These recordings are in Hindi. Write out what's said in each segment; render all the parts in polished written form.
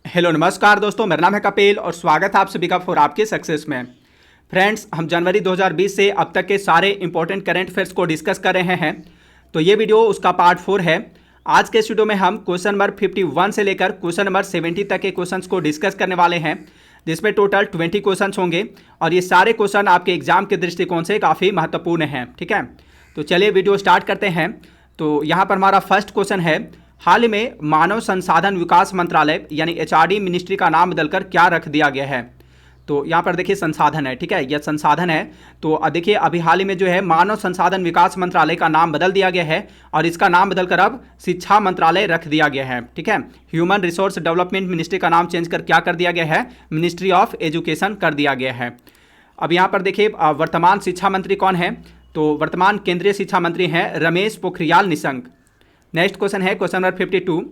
हेलो नमस्कार दोस्तों, मेरा नाम है कपिल और स्वागत है आप सभी का फॉर आपके सक्सेस में। फ्रेंड्स, हम जनवरी 2020 से अब तक के सारे इंपॉर्टेंट करंट अफेयर्स को डिस्कस कर रहे हैं। तो ये वीडियो उसका पार्ट 4 है। आज के इस वीडियो में हम क्वेश्चन नंबर 51 से लेकर क्वेश्चन नंबर 70 तक के क्वेश्चंस को डिस्कस करने वाले हैं, जिसमें टोटल 20 क्वेश्चन होंगे और ये सारे क्वेश्चन आपके एग्जाम के दृष्टिकोण से काफ़ी महत्वपूर्ण हैं। ठीक है, तो चलिए वीडियो स्टार्ट करते हैं। तो यहाँ पर हमारा फर्स्ट क्वेश्चन है, हाल ही में मानव संसाधन विकास मंत्रालय यानी एचआरडी मिनिस्ट्री का नाम बदलकर क्या रख दिया गया है। तो यहाँ पर देखिए संसाधन है, ठीक है, यह संसाधन है। तो देखिए अभी हाल ही में जो है मानव संसाधन विकास मंत्रालय का नाम बदल दिया गया है और इसका नाम बदलकर अब शिक्षा मंत्रालय रख दिया गया है। ठीक है, ह्यूमन रिसोर्स डेवलपमेंट मिनिस्ट्री का नाम चेंज कर क्या कर दिया गया है, मिनिस्ट्री ऑफ एजुकेशन कर दिया गया है। अब यहाँ पर देखिए वर्तमान शिक्षा मंत्री कौन है, तो वर्तमान केंद्रीय शिक्षा मंत्री हैं रमेश पोखरियाल निशंक। नेक्स्ट क्वेश्चन है क्वेश्चन नंबर 52,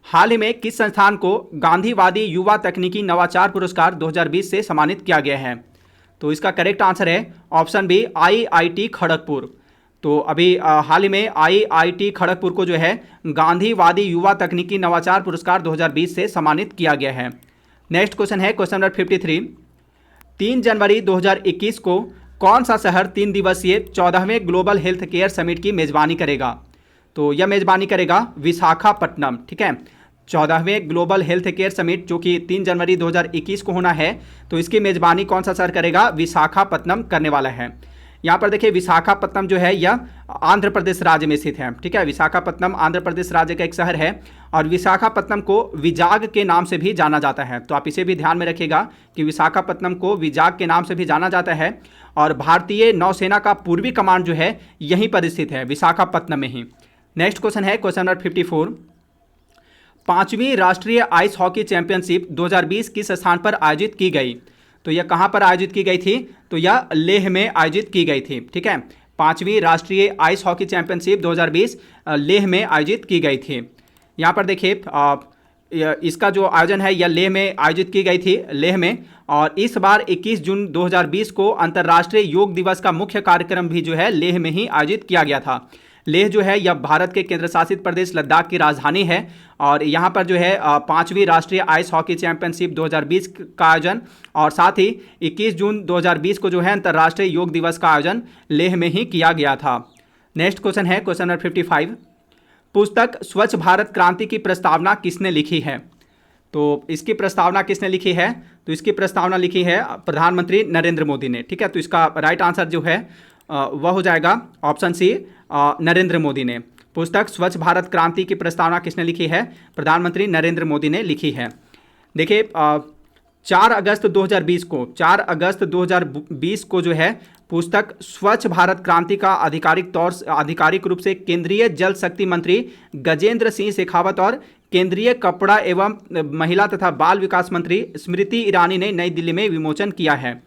हाल ही में किस संस्थान को गांधीवादी युवा तकनीकी नवाचार पुरस्कार 2020 से सम्मानित किया गया है। तो इसका करेक्ट आंसर है ऑप्शन बी, आईआईटी खड़गपुर। तो अभी हाल ही में आईआईटी खड़गपुर को जो है गांधीवादी युवा तकनीकी नवाचार पुरस्कार 2020 से सम्मानित किया गया है। नेक्स्ट क्वेश्चन है क्वेश्चन नंबर 53, 3 जनवरी 2021 को कौन सा शहर 3 दिवसीय 14वें ग्लोबल हेल्थ केयर समिट की मेजबानी करेगा। तो यह मेजबानी करेगा विशाखापट्टनम। ठीक है, 14वें ग्लोबल हेल्थ केयर समिट जो कि 3 जनवरी 2021 को होना है, तो इसकी मेजबानी कौन सा शहर करेगा, विशाखापट्टनम करने वाला है। यहाँ पर देखिए विशाखापट्टनम जो है यह आंध्र प्रदेश राज्य में स्थित है। ठीक है, विशाखापट्टनम आंध्र प्रदेश राज्य का एक शहर है और विशाखापट्टनम को विजाग के नाम से भी जाना जाता है। तो आप इसे भी ध्यान में रखिएगा कि विशाखापट्टनम को विजाग के नाम से भी जाना जाता है और भारतीय नौसेना का पूर्वी कमांड जो है यहीं पर स्थित है, विशाखापट्टनम में ही। नेक्स्ट क्वेश्चन है क्वेश्चन नंबर 54, 5वीं राष्ट्रीय आइस हॉकी चैंपियनशिप 2020 किस स्थान पर आयोजित की गई। तो यह कहां पर आयोजित की गई थी, तो यह लेह में आयोजित की गई थी। ठीक है, 5वीं राष्ट्रीय आइस हॉकी चैंपियनशिप 2020 लेह में आयोजित की गई थी। यहाँ पर देखिए इसका जो आयोजन है यह लेह में आयोजित की गई थी, लेह में। और इस बार 21 जून 2020 को अंतर्राष्ट्रीय योग दिवस का मुख्य कार्यक्रम भी जो है लेह में ही आयोजित किया गया था। लेह जो है यह भारत के केंद्र शासित प्रदेश लद्दाख की राजधानी है और यहाँ पर जो है 5वीं राष्ट्रीय आइस हॉकी चैंपियनशिप 2020 का आयोजन और साथ ही 21 जून 2020 को जो है अंतर्राष्ट्रीय योग दिवस का आयोजन लेह में ही किया गया था। नेक्स्ट क्वेश्चन है क्वेश्चन नंबर 55, पुस्तक स्वच्छ भारत क्रांति की प्रस्तावना किसने लिखी है। तो इसकी प्रस्तावना किसने लिखी है, तो इसकी प्रस्तावना लिखी है प्रधानमंत्री नरेंद्र मोदी ने। ठीक है, तो इसका राइट आंसर जो है वह हो जाएगा ऑप्शन सी, नरेंद्र मोदी ने। पुस्तक स्वच्छ भारत क्रांति की प्रस्तावना किसने लिखी है, प्रधानमंत्री नरेंद्र मोदी ने लिखी है। देखिए 4 अगस्त 2020 को जो है पुस्तक स्वच्छ भारत क्रांति का आधिकारिक रूप से केंद्रीय जल शक्ति मंत्री गजेंद्र सिंह शेखावत और केंद्रीय कपड़ा एवं महिला तथा बाल विकास मंत्री स्मृति ईरानी ने नई दिल्ली में विमोचन किया है।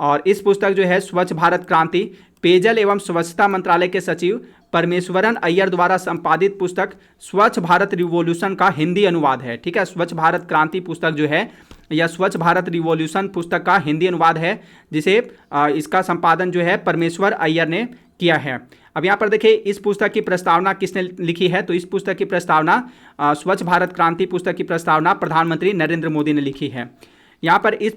और इस पुस्तक जो है स्वच्छ भारत क्रांति पेयजल एवं स्वच्छता मंत्रालय के सचिव परमेश्वरन अय्यर द्वारा संपादित पुस्तक स्वच्छ भारत रिवॉल्यूशन का हिंदी अनुवाद है। ठीक है, स्वच्छ भारत क्रांति पुस्तक जो है यह स्वच्छ भारत रिवॉल्यूशन पुस्तक का हिंदी अनुवाद है, जिसे इसका संपादन जो है परमेश्वर अय्यर ने किया है। अब यहाँ पर देखिए इस पुस्तक की प्रस्तावना किसने लिखी है, तो इस पुस्तक की प्रस्तावना स्वच्छ भारत क्रांति पुस्तक की प्रस्तावना प्रधानमंत्री नरेंद्र मोदी ने लिखी है। यहाँ पर इस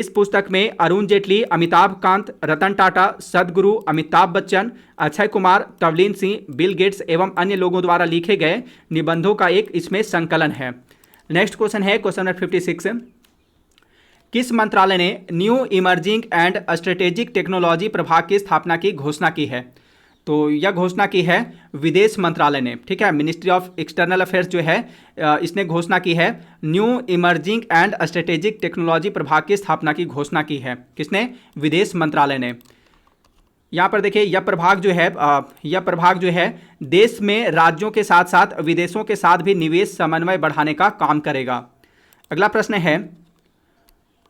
पुस्तक में अरुण जेटली, अमिताभ कांत, रतन टाटा, सदगुरु, अमिताभ बच्चन, अक्षय कुमार, तवलीन सिंह, बिल गेट्स एवं अन्य लोगों द्वारा लिखे गए निबंधों का एक इसमें संकलन है। नेक्स्ट क्वेश्चन है क्वेश्चन नंबर 56, किस मंत्रालय ने new emerging and strategic technology प्रभाग की स्थापना की घोषणा की है। तो यह घोषणा की है विदेश मंत्रालय ने। ठीक है, मिनिस्ट्री ऑफ एक्सटर्नल अफेयर्स जो है इसने घोषणा की है, new emerging and strategic technology प्रभाग की स्थापना की घोषणा की है। किसने, विदेश मंत्रालय ने। यहाँ पर देखिए यह प्रभाग जो है देश में राज्यों के साथ साथ विदेशों के साथ भी निवेश समन्वय बढ़ाने का काम करेगा। अगला प्रश्न है,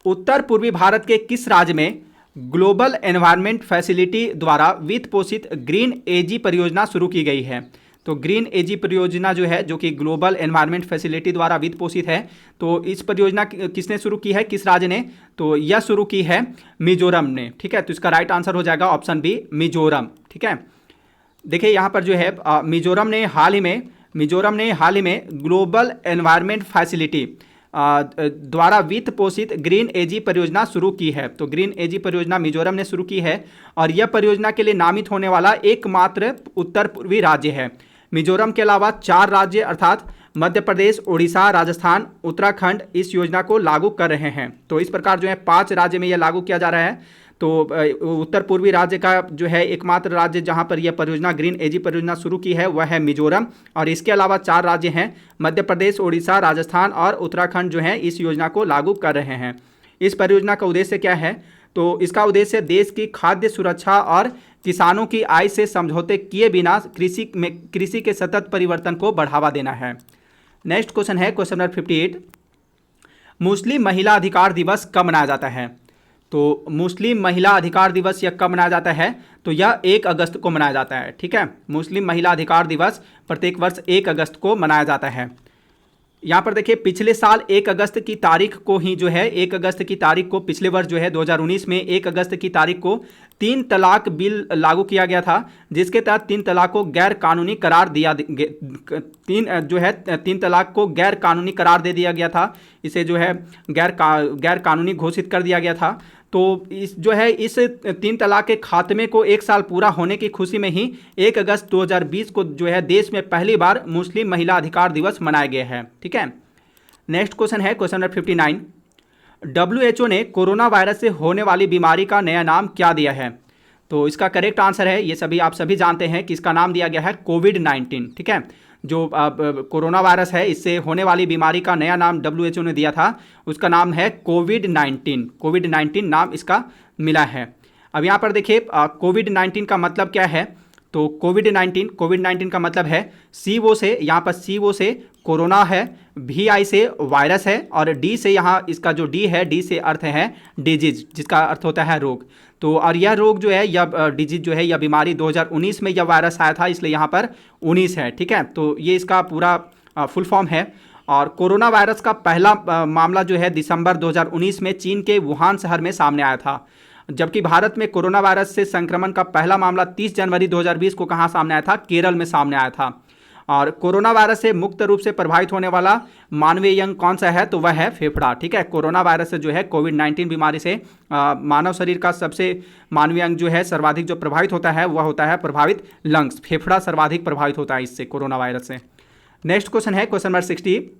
उत्तर पूर्वी भारत के किस राज्य में ग्लोबल एनवायरनमेंट फैसिलिटी द्वारा वित्त पोषित ग्रीन एजी परियोजना शुरू की गई है। तो ग्रीन एजी परियोजना जो है, जो कि ग्लोबल एनवायरनमेंट फैसिलिटी द्वारा वित्त पोषित है, तो इस परियोजना किसने शुरू की है, किस राज्य ने, तो यह शुरू की है मिजोरम ने। ठीक है, तो इसका राइट आंसर हो जाएगा ऑप्शन बी, मिजोरम। ठीक है, देखिए यहाँ पर जो है मिजोरम ने हाल ही में ग्लोबल एनवायरनमेंट फैसिलिटी द्वारा वित्त पोषित ग्रीन एजी परियोजना शुरू की है। तो ग्रीन एजी परियोजना मिजोरम ने शुरू की है और यह परियोजना के लिए नामित होने वाला एकमात्र उत्तर पूर्वी राज्य है। मिजोरम के अलावा 4 राज्य अर्थात मध्य प्रदेश, उड़ीसा, राजस्थान, उत्तराखंड इस योजना को लागू कर रहे हैं। तो इस प्रकार जो है 5 राज्य में यह लागू किया जा रहा है। तो उत्तर पूर्वी राज्य का जो है एकमात्र राज्य जहां पर यह परियोजना ग्रीन एजी परियोजना शुरू की है वह है मिजोरम, और इसके अलावा 4 राज्य हैं मध्य प्रदेश, उड़ीसा, राजस्थान और उत्तराखंड जो है इस योजना को लागू कर रहे हैं। इस परियोजना का उद्देश्य क्या है? तो इसका उद्देश्य देश की खाद्य सुरक्षा और किसानों की आय से समझौते किए बिना कृषि के सतत परिवर्तन को बढ़ावा देना है। नेक्स्ट क्वेश्चन है क्वेश्चन नंबर 58। मुस्लिम महिला अधिकार दिवस कब मनाया जाता है? तो मुस्लिम महिला अधिकार दिवस यह कब मनाया जाता है? तो यह 1 अगस्त को मनाया जाता है। ठीक है, मुस्लिम महिला अधिकार दिवस प्रत्येक वर्ष 1 अगस्त को मनाया जाता है। यहाँ पर देखिए पिछले साल 1 अगस्त की तारीख को ही जो है 1 अगस्त की तारीख को पिछले वर्ष जो है 2019 में 1 अगस्त की तारीख को 3 तलाक बिल लागू किया गया था, जिसके तहत 3 तलाक को गैर कानूनी करार दिया 3 तलाक को गैर कानूनी करार दे दिया गया था। इसे जो है गैर कानूनी घोषित कर दिया गया था। तो इस 3 तलाक के खात्मे को 1 साल पूरा होने की खुशी में ही 1 अगस्त 2020 को जो है देश में पहली बार मुस्लिम महिला अधिकार दिवस मनाया गया है। ठीक है, नेक्स्ट क्वेश्चन है क्वेश्चन नंबर 59। WHO ने कोरोना वायरस से होने वाली बीमारी का नया नाम क्या दिया है? तो इसका करेक्ट आंसर है, ये आप सभी जानते हैं कि इसका नाम दिया गया है कोविड-19। ठीक है, जो कोरोना वायरस है इससे होने वाली बीमारी का नया नाम WHO ने दिया था, उसका नाम है कोविड-19। कोविड-19 नाम इसका मिला है। अब यहाँ पर देखिए कोविड-19 का मतलब क्या है? तो कोविड-19 का मतलब है CO से, यहाँ पर CO से कोरोना है, VI से वायरस है और D से यहाँ इसका जो D है, D से अर्थ है डिजीज, जिसका अर्थ होता है रोग। तो और यह रोग जो है या डिजीज जो है या बीमारी 2019 में यह वायरस आया था, इसलिए यहाँ पर 19 है। ठीक है, तो ये इसका पूरा फुल फॉर्म है। और कोरोना वायरस का पहला मामला जो है दिसंबर 2019 में चीन के वुहान शहर में सामने आया था, जबकि भारत में कोरोना वायरस से संक्रमण का पहला मामला 30 जनवरी 2020 को कहाँ सामने आया था? केरल में सामने आया था। और कोरोना वायरस से मुक्त रूप से प्रभावित होने वाला मानवीय अंग कौन सा है? तो वह है फेफड़ा। ठीक है, कोरोना वायरस से जो है कोविड-19 बीमारी से मानव शरीर का सबसे मानवीय अंग जो है सर्वाधिक जो प्रभावित होता है वह होता है प्रभावित लंग्स। फेफड़ा सर्वाधिक प्रभावित होता है इससे, कोरोना वायरस से। नेक्स्ट क्वेश्चन है क्वेश्चन नंबर 60।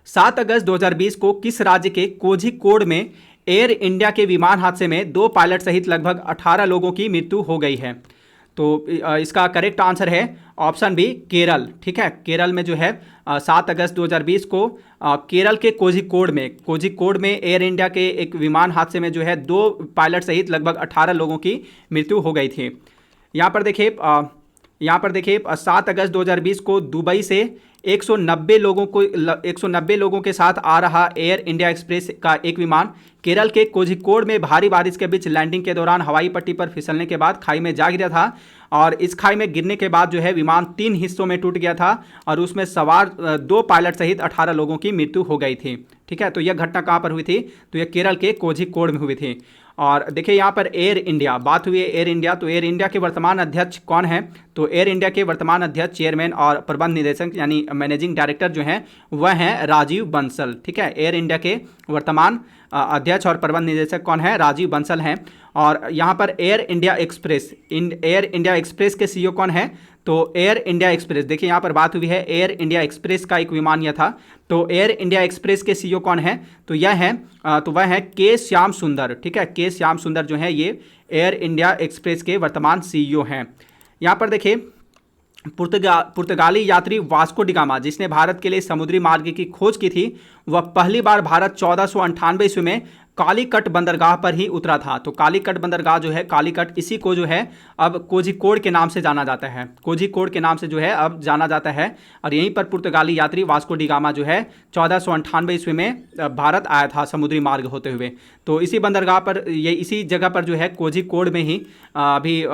7 अगस्त 2020 को किस राज्य के कोझिकोड में एयर इंडिया के विमान हादसे में 2 पायलट सहित लगभग 18 लोगों की मृत्यु हो गई है? तो इसका करेक्ट आंसर है ऑप्शन बी, केरल। ठीक है, केरल में जो है 7 अगस्त 2020 को केरल के कोझिकोड में एयर इंडिया के एक विमान हादसे में जो है 2 पायलट सहित लगभग 18 लोगों की मृत्यु हो गई थी। यहाँ पर देखिए 7 अगस्त 2020 को दुबई से 190 लोगों के साथ आ रहा एयर इंडिया एक्सप्रेस का एक विमान केरल के कोझिकोड में भारी बारिश के बीच लैंडिंग के दौरान हवाई पट्टी पर फिसलने के बाद खाई में जा गिरा था, और इस खाई में गिरने के बाद जो है विमान 3 हिस्सों में टूट गया था और उसमें सवार 2 पायलट सहित 18 लोगों की मृत्यु हो गई थी। ठीक है, तो यह घटना कहाँ पर हुई थी? तो यह केरल के कोझिकोड में हुई थी। और देखिए यहाँ पर एयर इंडिया, बात हुई है एयर इंडिया, तो एयर इंडिया के वर्तमान अध्यक्ष कौन है? तो एयर इंडिया के वर्तमान अध्यक्ष, चेयरमैन और प्रबंध निदेशक यानी मैनेजिंग डायरेक्टर जो हैं वह हैं राजीव बंसल। ठीक है, एयर इंडिया के वर्तमान अध्यक्ष और प्रबंध निदेशक कौन है? राजीव बंसल हैं। और यहाँ पर एयर इंडिया एक्सप्रेस के CEO कौन है? तो एयर इंडिया एक्सप्रेस, देखिए यहाँ पर बात हुई है एयर इंडिया एक्सप्रेस का एक विमान यह था, तो एयर इंडिया एक्सप्रेस के CEO कौन है? तो वह है के श्याम सुंदर। ठीक है, के श्याम सुंदर जो है ये एयर इंडिया एक्सप्रेस के वर्तमान CEO हैं। यहाँ पर देखिए पुर्तगाली यात्री वास्को डिगामा, जिसने भारत के लिए समुद्री मार्ग की खोज की थी, वह पहली बार भारत 1498 ईस्वी में कालीकट बंदरगाह पर ही उतरा था। तो कालीकट बंदरगाह जो है, कालीकट, इसी को जो है अब कोझिकोड के नाम से जाना जाता है। कोझिकोड के नाम से जो है अब जाना जाता है, और यहीं पर पुर्तगाली यात्री वास्को डिगामा जो है 1498 ईस्वी में भारत आया था समुद्री मार्ग होते हुए। तो इसी बंदरगाह पर, इसी जगह पर जो है कोझिकोड में ही अभी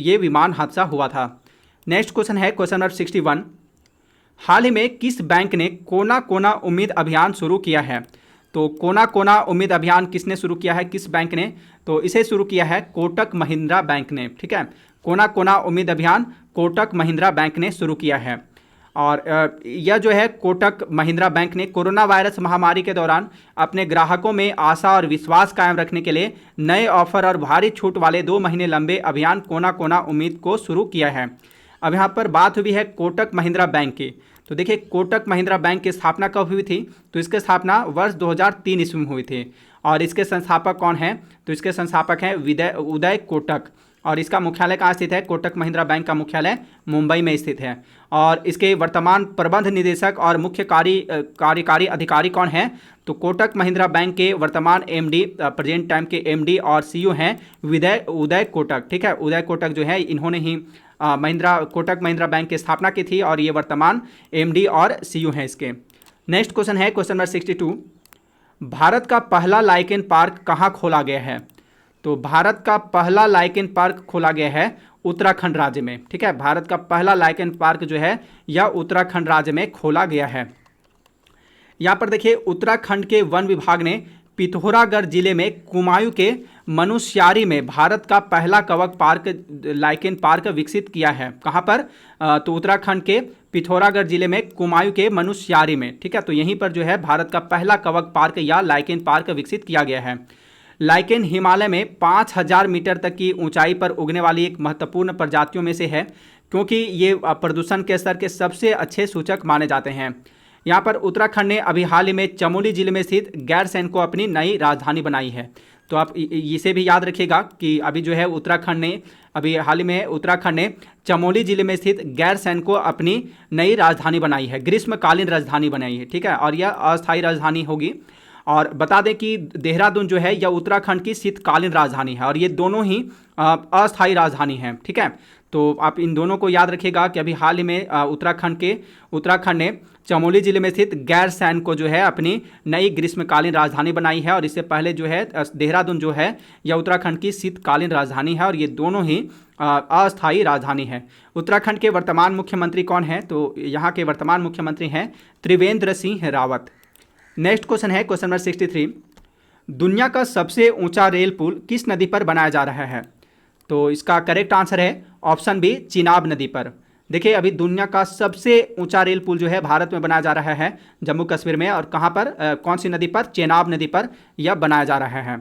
ये विमान हादसा हुआ था। नेक्स्ट क्वेश्चन है क्वेश्चन नंबर 61। हाल ही में किस बैंक ने कोना कोना उम्मीद अभियान शुरू किया है? तो कोना कोना उम्मीद अभियान किसने शुरू किया है, किस बैंक ने? तो इसे शुरू किया है कोटक महिंद्रा बैंक ने। ठीक है, कोना कोना उम्मीद अभियान कोटक महिंद्रा बैंक ने शुरू किया है। और यह जो है कोटक महिंद्रा बैंक ने कोरोना वायरस महामारी के दौरान अपने ग्राहकों में आशा और विश्वास कायम रखने के लिए नए ऑफर और भारी छूट वाले 2 महीने लंबे अभियान कोना कोना उम्मीद को शुरू किया है। अब यहाँ पर बात हुई है कोटक महिंद्रा बैंक की। तो देखिए, कोटक महिंद्रा बैंक की स्थापना कब हुई थी? तो इसकी स्थापना वर्ष 2003 ईस्वी में हुई थी। और इसके संस्थापक कौन हैं? तो इसके संस्थापक हैं उदय कोटक। और इसका मुख्यालय कहाँ स्थित है? कोटक महिंद्रा बैंक का मुख्यालय मुंबई में स्थित है। और इसके वर्तमान प्रबंध निदेशक और मुख्य कार्यकारी अधिकारी कौन हैं? तो कोटक महिंद्रा बैंक के वर्तमान एमडी, प्रेजेंट टाइम के एमडी और सीईओ हैं उदय कोटक। ठीक है, उदय कोटक जो है इन्होंने ही कोटक महिंद्रा बैंक की स्थापना की थी और ये वर्तमान एमडी और सीईओ हैं इसके। नेक्स्ट क्वेश्चन है क्वेश्चन नंबर 62। भारत का पहला लाइकेन पार्क कहाँ खोला गया है? तो भारत का पहला लाइकेन पार्क खोला गया है उत्तराखंड राज्य में। ठीक है, भारत का पहला लाइकेन पार्क जो है यह उत्तराखंड राज्य में खोला गया है। यहाँ पर देखिए, उत्तराखंड के वन विभाग ने पिथौरागढ़ जिले में कुमायूं के मनुष्यारी में भारत का पहला कवक पार्क लाइकेन पार्क विकसित किया है। कहाँ पर? तो उत्तराखंड के पिथौरागढ़ जिले में कुमायूं के मनुष्यारी में। ठीक है, तो यहीं पर जो है भारत का पहला कवक पार्क या लाइकेन पार्क विकसित किया गया है। लाइकेन हिमालय में 5000 मीटर तक की ऊंचाई पर उगने वाली एक महत्वपूर्ण प्रजातियों में से है, क्योंकि ये प्रदूषण के स्तर के सबसे अच्छे सूचक माने जाते हैं। यहाँ पर उत्तराखंड ने अभी हाल ही में चमोली जिले में स्थित गैरसैंण को अपनी नई राजधानी बनाई है। तो आप इसे भी याद रखिएगा कि अभी जो है उत्तराखंड ने चमोली जिले में स्थित गैरसैंण को अपनी नई राजधानी बनाई है, ग्रीष्मकालीन राजधानी बनाई है। ठीक है, और यह अस्थायी राजधानी होगी। और बता दें कि देहरादून जो है यह उत्तराखंड की शीतकालीन राजधानी है और ये दोनों ही अस्थायी राजधानी हैं। ठीक है, तो आप इन दोनों को याद रखिएगा कि अभी हाल ही में उत्तराखंड ने चमोली जिले में स्थित गैरसैंण को जो है अपनी नई ग्रीष्मकालीन राजधानी बनाई है। और इससे पहले जो है देहरादून जो है यह उत्तराखंड की शीतकालीन राजधानी है और ये दोनों ही अस्थायी राजधानी है। उत्तराखंड के वर्तमान मुख्यमंत्री कौन हैं? तो यहाँ के वर्तमान मुख्यमंत्री हैं त्रिवेंद्र सिंह रावत। नेक्स्ट क्वेश्चन है क्वेश्चन नंबर 63। दुनिया का सबसे ऊंचा रेल पुल किस नदी पर बनाया जा रहा है? तो इसका करेक्ट आंसर है ऑप्शन बी, चिनाब नदी पर। देखिए, अभी दुनिया का सबसे ऊंचा रेल पुल जो है भारत में बनाया जा रहा है जम्मू कश्मीर में। और कहाँ पर, कौन सी नदी पर? चेनाब नदी पर यह बनाया जा रहा है।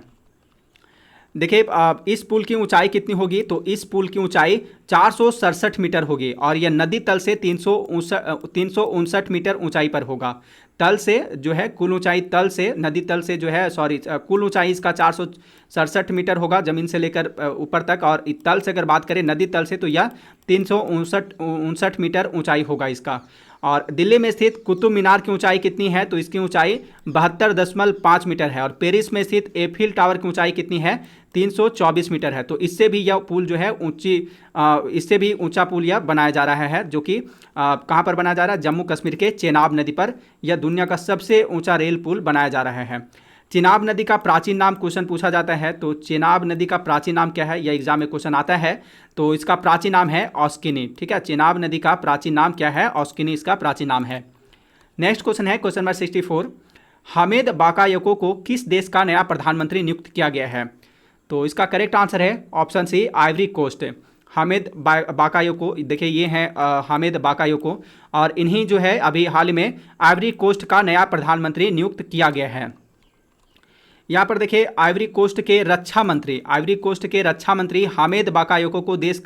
देखिए, इस पुल की ऊंचाई कितनी होगी? तो इस पुल की ऊंचाई 467 मीटर होगी और यह नदी तल से 359 मीटर ऊंचाई पर होगा। तल से जो है कुल ऊंचाई, तल से नदी तल से जो है कुल ऊंचाई इसका 467 मीटर होगा ज़मीन से लेकर ऊपर तक। और तल से अगर बात करें नदी तल से तो यह 359 मीटर ऊंचाई होगा इसका। और दिल्ली में स्थित कुतुब मीनार की ऊंचाई कितनी है? तो इसकी ऊंचाई 72.5 मीटर है। और पेरिस में स्थित एफिल टावर की ऊंचाई कितनी है? 324 मीटर है। तो इससे भी यह पुल जो है इससे भी ऊंचा पुल यह बनाया जा रहा है, जो कि कहाँ पर बनाया जा रहा है? जम्मू कश्मीर के चेनाब नदी पर यह दुनिया का सबसे ऊंचा रेल पुल बनाया जा रहा है। चेनाब नदी का प्राचीन नाम क्वेश्चन पूछा जाता है, तो चेनाब नदी का प्राचीन नाम क्या है? यह एग्जाम में क्वेश्चन आता है। तो इसका प्राचीन नाम है ऑस्किनी। ठीक है, चेनाब नदी का प्राचीन नाम क्या है? ऑस्किनी इसका प्राचीन नाम है। नेक्स्ट क्वेश्चन है क्वेश्चन नंबर 64। हामिद बाकायोको को किस देश का नया प्रधानमंत्री नियुक्त किया गया है? तो इसका करेक्ट आंसर है option C, Ivory Coast. Hamid Bakayoko, देखिए ये हैं हामिद बाकायोको और इन्हीं जो है अभी हाल में आइवरी कोस्ट का नया प्रधानमंत्री नियुक्त किया गया है। यहाँ पर देखिए, आइवरी कोस्ट के रक्षा मंत्री हामिद बाकायोको को देश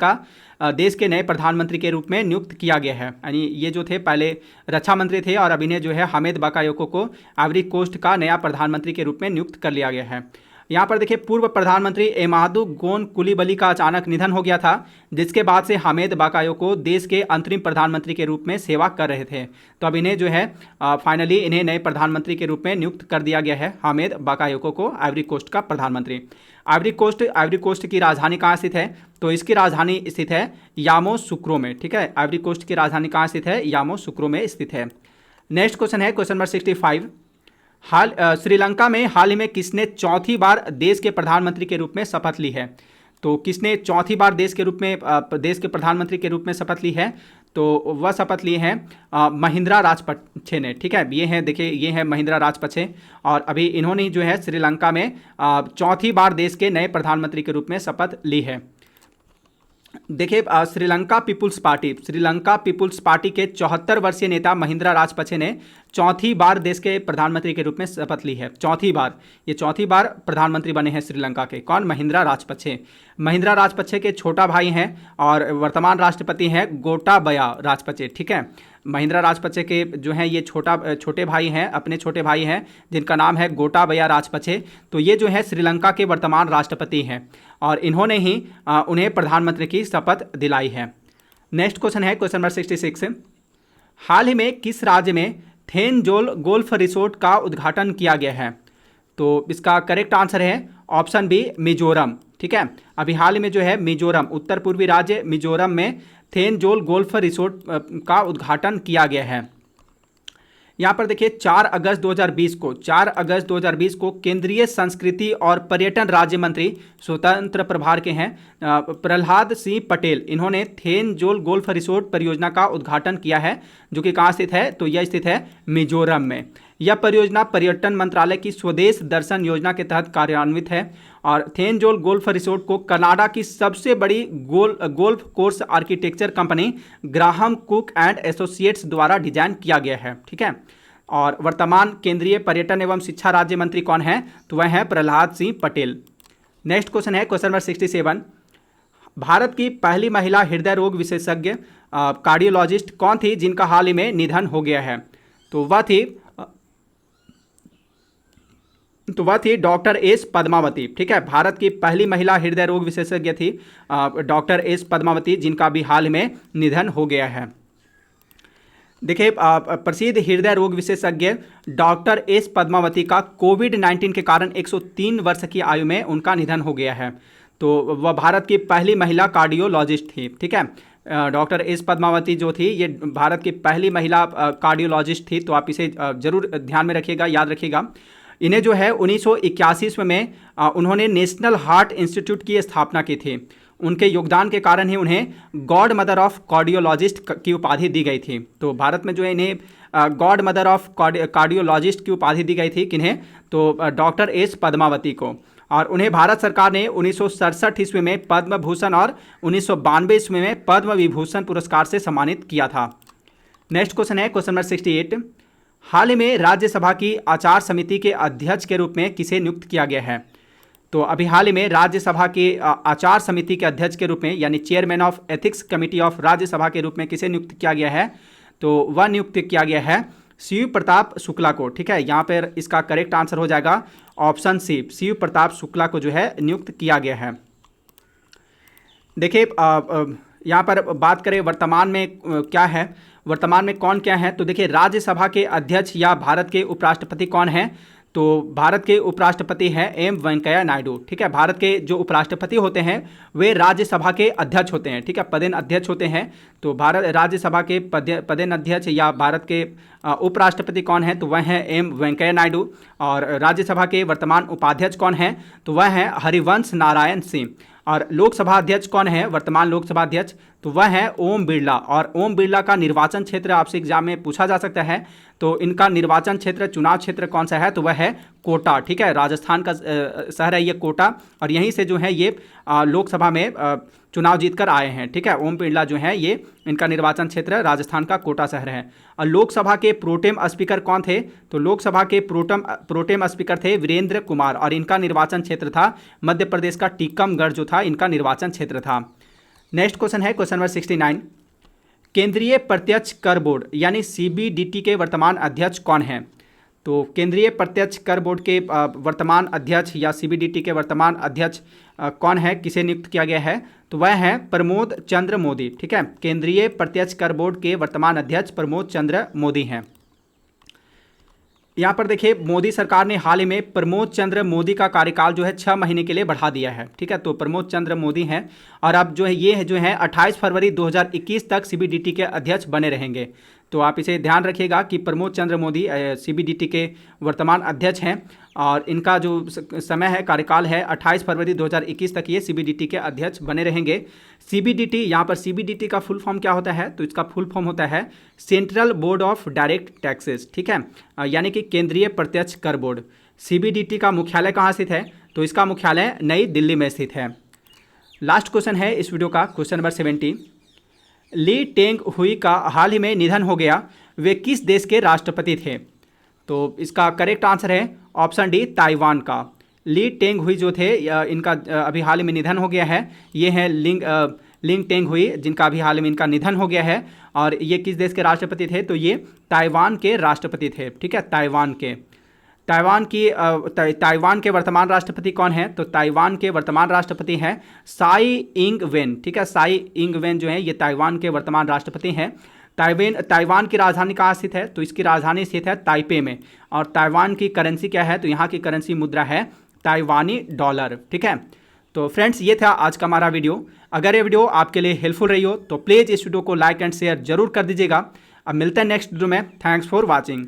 के नए प्रधानमंत्री के रूप में नियुक्त किया गया है। यानी ये जो थे पहले रक्षा मंत्री थे और अब इन्हें जो है हामिद बाकायोको को आइवरी कोस्ट का नया प्रधानमंत्री के रूप में नियुक्त कर लिया गया है। यहाँ पर देखिए, पूर्व प्रधानमंत्री एमादू गोन कुलीबली का अचानक निधन हो गया था, जिसके बाद से हामिद बाकायोको देश के अंतरिम प्रधानमंत्री के रूप में सेवा कर रहे थे। तो अब इन्हें जो है फाइनली इन्हें नए प्रधानमंत्री के रूप में नियुक्त कर दिया गया है, हामिद बाकायोको को आइवरी कोस्ट का प्रधानमंत्री। आइवरी कोस्ट की राजधानी कहाँ स्थित है? तो इसकी राजधानी स्थित है यामोसुक्रो में। ठीक है, आइवरी कोस्ट की राजधानी कहाँ स्थित है? यामोसुक्रो में स्थित है। नेक्स्ट क्वेश्चन है क्वेश्चन नंबर 65। श्रीलंका में हाल ही में किसने चौथी बार देश के प्रधानमंत्री के रूप में शपथ ली है? तो किसने चौथी बार देश के प्रधानमंत्री के रूप में शपथ ली है? तो वह शपथ लिए हैं महिंद्रा राजपक्षे ने। ठीक है, ये हैं, देखिए ये हैं महिंद्रा राजपक्षे और अभी इन्होंने ही जो है श्रीलंका में चौथी बार देश के नए प्रधानमंत्री के रूप में शपथ ली है। देखिए श्रीलंका पीपुल्स पार्टी के 74 वर्षीय नेता महिंद्रा राजपक्षे ने चौथी बार देश के प्रधानमंत्री के रूप में शपथ ली है। चौथी बार प्रधानमंत्री बने हैं श्रीलंका के। कौन? महिंद्रा राजपक्षे के छोटा भाई हैं और वर्तमान राष्ट्रपति हैं गोटाबया राजपक्षे। ठीक है, महिंद्रा राजपक्षे के जो हैं ये छोटे भाई हैं, अपने छोटे भाई हैं जिनका नाम है गोटाबया राजपक्षे। तो ये जो है श्रीलंका के वर्तमान राष्ट्रपति हैं और इन्होंने ही उन्हें प्रधानमंत्री की शपथ दिलाई है। नेक्स्ट क्वेश्चन है क्वेश्चन नंबर 66। हाल ही में किस राज्य में थेनजोल गोल्फ रिसोर्ट का उद्घाटन किया गया है? तो इसका करेक्ट आंसर है ऑप्शन बी, मिजोरम। ठीक है, अभी हाल ही में जो है मिजोरम, उत्तर पूर्वी राज्य मिजोरम में थेनजोल गोल्फ रिसोर्ट का उद्घाटन किया गया है। यहाँ पर देखिए 4 अगस्त 2020 को केंद्रीय संस्कृति और पर्यटन राज्य मंत्री स्वतंत्र प्रभार के हैं प्रहलाद सिंह पटेल, इन्होंने थेनजोल गोल्फ रिसोर्ट परियोजना का उद्घाटन किया है, जो कि कहाँ स्थित है? तो यह स्थित है मिजोरम में। यह परियोजना पर्यटन मंत्रालय की स्वदेश दर्शन योजना के तहत कार्यान्वित है और थेनजोल गोल्फ रिसोर्ट को कनाडा की सबसे बड़ी golf course architecture company Graham cook and associates द्वारा डिजाइन किया गया है। ठीक है, और वर्तमान केंद्रीय पर्यटन एवं शिक्षा राज्य मंत्री कौन है? तो वह है प्रहलाद सिंह पटेल। नेक्स्ट क्वेश्चन है क्वेश्चन नंबर 67। भारत की पहली महिला हृदय रोग विशेषज्ञ कार्डियोलॉजिस्ट कौन थी जिनका हाल ही में निधन हो गया है? तो वह थी डॉक्टर एस पद्मावती। ठीक है, भारत की पहली महिला हृदय रोग विशेषज्ञ थी डॉक्टर एस पद्मावती, जिनका भी हाल में निधन हो गया है। देखिए प्रसिद्ध हृदय रोग विशेषज्ञ डॉक्टर एस पद्मावती का कोविड-19 के कारण 103 वर्ष की आयु में उनका निधन हो गया है। तो वह भारत की पहली महिला कार्डियोलॉजिस्ट थी। ठीक है, डॉक्टर एस पद्मावती जो थी ये भारत की पहली महिला कार्डियोलॉजिस्ट थी। तो आप इसे जरूर ध्यान में रखिएगा, याद रखिएगा। इन्हें जो है 1981 में उन्होंने नेशनल हार्ट इंस्टीट्यूट की स्थापना की थी। उनके योगदान के कारण ही उन्हें गॉड मदर ऑफ कार्डियोलॉजिस्ट की उपाधि दी गई थी। तो भारत में जो है इन्हें गॉड मदर ऑफ कार्डियोलॉजिस्ट की उपाधि दी गई थी। किन्हें? तो डॉक्टर एस पद्मावती को। और उन्हें भारत सरकार ने 1967 ईस्वी में पद्म भूषण और 1992 ईस्वी में पद्म विभूषण पुरस्कार से सम्मानित किया था। नेक्स्ट क्वेश्चन है क्वेश्चन नंबर 68। हाल ही में राज्यसभा की आचार समिति के अध्यक्ष के रूप में किसे नियुक्त किया गया है? तो अभी हाल ही में राज्यसभा की आचार समिति के अध्यक्ष के रूप में यानी chairman of ethics committee of Rajya Sabha के रूप में किसे नियुक्त किया गया है? तो वह नियुक्त किया गया है शिव प्रताप शुक्ला को। ठीक है, यहाँ पर इसका करेक्ट आंसर हो जाएगा ऑप्शन सी, शिव प्रताप शुक्ला को जो है नियुक्त किया गया है। देखिए यहाँ पर बात करें वर्तमान में क्या है, वर्तमान में कौन क्या है। तो देखिए राज्यसभा के अध्यक्ष या भारत के उपराष्ट्रपति कौन है? तो भारत के उपराष्ट्रपति हैं एम वेंकैया नायडू। ठीक है, भारत के जो उपराष्ट्रपति होते हैं वे राज्यसभा के अध्यक्ष होते हैं। ठीक है, पदेन अध्यक्ष होते हैं। तो भारत राज्यसभा के पदेन अध्यक्ष या भारत के उपराष्ट्रपति कौन है? तो वह हैं एम वेंकैया नायडू। और राज्यसभा के वर्तमान उपाध्यक्ष कौन हैं? तो वह हैं हरिवंश नारायण सिंह। और लोकसभा अध्यक्ष कौन है? वर्तमान लोकसभा अध्यक्ष तो वह है ओम बिरला। और ओम बिरला का निर्वाचन क्षेत्र आपसे एग्जाम में पूछा जा सकता है। तो इनका निर्वाचन क्षेत्र, चुनाव क्षेत्र कौन सा है? तो वह है कोटा। ठीक है, राजस्थान का शहर है ये कोटा और यहीं से जो है ये लोकसभा में चुनाव जीतकर आए हैं। ठीक है, ओम बिरला जो है ये इनका निर्वाचन क्षेत्र राजस्थान का कोटा शहर है। और लोकसभा के प्रोटेम स्पीकर कौन थे? तो लोकसभा के प्रोटेम स्पीकर थे वीरेंद्र कुमार और इनका निर्वाचन क्षेत्र था मध्य प्रदेश का टीकमगढ़ जो था इनका निर्वाचन क्षेत्र था। नेक्स्ट क्वेश्चन है क्वेश्चन नंबर 69। केंद्रीय प्रत्यक्ष कर बोर्ड यानी सीबीडीटी के वर्तमान अध्यक्ष कौन हैं? तो केंद्रीय प्रत्यक्ष कर बोर्ड के वर्तमान अध्यक्ष या सीबीडीटी के वर्तमान अध्यक्ष कौन है, किसे नियुक्त किया गया है? तो वह है प्रमोद चंद्र मोदी। ठीक है, केंद्रीय प्रत्यक्ष कर बोर्ड के वर्तमान अध्यक्ष प्रमोद चंद्र मोदी हैं। यहाँ पर देखिए मोदी सरकार ने हाल ही में प्रमोद चंद्र मोदी का कार्यकाल जो है 6 महीने के लिए बढ़ा दिया है। ठीक है, तो प्रमोद चंद्र मोदी हैं और अब जो है ये जो है 28 फरवरी 2021 तक सीबीडीटी के अध्यक्ष बने रहेंगे। तो आप इसे ध्यान रखिएगा कि प्रमोद चंद्र मोदी सीबीडीटी के वर्तमान अध्यक्ष हैं और इनका जो समय है कार्यकाल है 28 फरवरी 2021 तक ये सीबीडीटी के अध्यक्ष बने रहेंगे। सीबीडीटी, यहाँ पर सीबीडीटी का फुल फॉर्म क्या होता है? तो इसका फुल फॉर्म होता है central board of direct taxes. ठीक है, यानी कि केंद्रीय प्रत्यक्ष कर बोर्ड। सीबीडीटी का मुख्यालय कहाँ स्थित है? तो इसका मुख्यालय नई दिल्ली में स्थित है। लास्ट क्वेश्चन है इस वीडियो का, क्वेश्चन नंबर 70। ली टेंग हुई का हाल ही में निधन हो गया, वे किस देश के राष्ट्रपति थे? तो इसका करेक्ट आंसर है ऑप्शन डी, ताइवान का। ली टेंग हुई जो थे इनका अभी हाल ही में निधन हो गया है। ये हैं लिंग टेंग हुई, जिनका अभी हाल में इनका निधन हो गया है। और ये किस देश के राष्ट्रपति थे? तो ये ताइवान के राष्ट्रपति थे। ठीक है, ताइवान के। ताइवान के वर्तमान राष्ट्रपति कौन है? तो ताइवान के वर्तमान राष्ट्रपति हैं साई इंग वेन। ठीक है, साई इंग वेन जो है ये ताइवान के वर्तमान राष्ट्रपति हैं। ताइवान की राजधानी कहाँ स्थित है? तो इसकी राजधानी स्थित है ताइपे में। और ताइवान की करेंसी क्या है? तो यहाँ की करेंसी मुद्रा है ताइवानी डॉलर। ठीक है, तो फ्रेंड्स ये था आज का हमारा वीडियो। अगर ये वीडियो आपके लिए हेल्पफुल रही हो तो प्लीज़ इस वीडियो को लाइक एंड शेयर जरूर कर दीजिएगा। अब मिलते हैं नेक्स्ट वीडियो में। Thanks for watching.